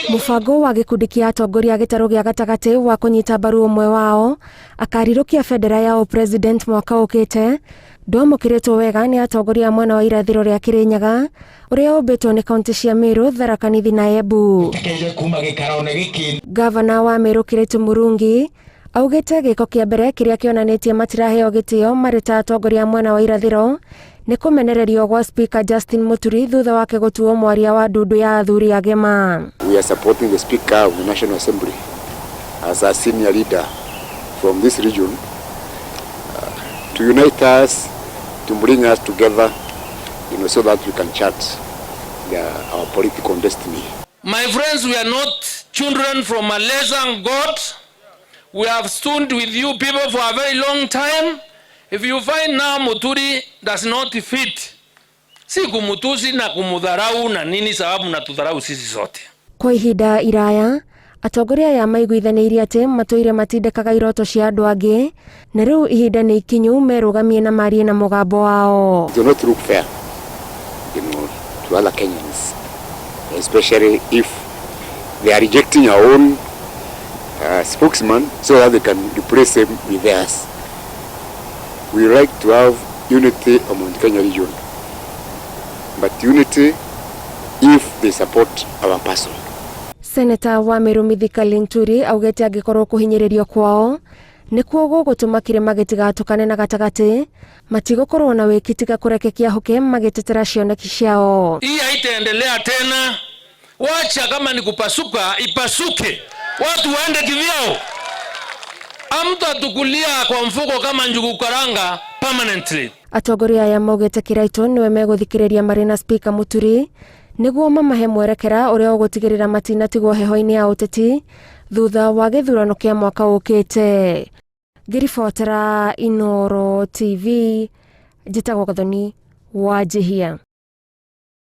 Mubango wa gikundi kia atongoria gitaro gia gatagati wa kunyita mbaru umwe wao akarirukia bendera ya president mwaka ukite ndomukiritwo wega ni atongoria mwena wa irathiro ria Kirinyaga uria ubitwo ni kaunti cia Meru, Tharaka Nithi na Embu. Gavana wa Meru Kirito Murungi augite giko kia mbere kiria kionanitie matiraheo gitio marita atongoria mwena wa irathiro ni kumenererio gwa Speaker Justin Muturi thutha wake gutuo mwaria wa ndundu ya athuri agema. We are supporting the Speaker of the National Assembly as a senior leader from this region to unite us, to bring us together, so that we can chart our political destiny. My friends, we are not children from a lesser God. We have stood with you people for a very long time. If you find now Muturi does not fit, si kumutusi na kumudharau na nini sababu na tudharau sisi sote. Kwa ihinda iraya, atongoria ya maiguithanirie ati matoire matindekaga iroto cia andu angi na riu ihinda ni ikinyu merugamie na marie na mugambo wao. Do not look fair, to other Kenyans, especially if they are rejecting our own spokesman so that they can replace him with theirs. We like to have unity among the Kenya region, but unity if they support our person. Senator wa Meru Mithika Linturi augete angikorwo kuhinyiririo kwao nikuo gugutuma kirima gitigatukane na gatagati matigukorwo na wikitiga kurekekia hoke magitetera cioneki ciao. Hii haitaendelea tena, wacha kama ni kupasuka ipasuke, watu waende kivyao. Amta tukulia kwa mfuko kama njugu karanga permanently. Atongoria ya maugete Kiraito niwe meguthikireria marina Speaker Muturi niguo mamahe mwerekera uria ugutigirira matinatigwo heho-ini ya ũteti thutha wa githurano kia mwaka ukite. Ngiribotera Inooro TV, njitagwo Gathoni wa Jihia.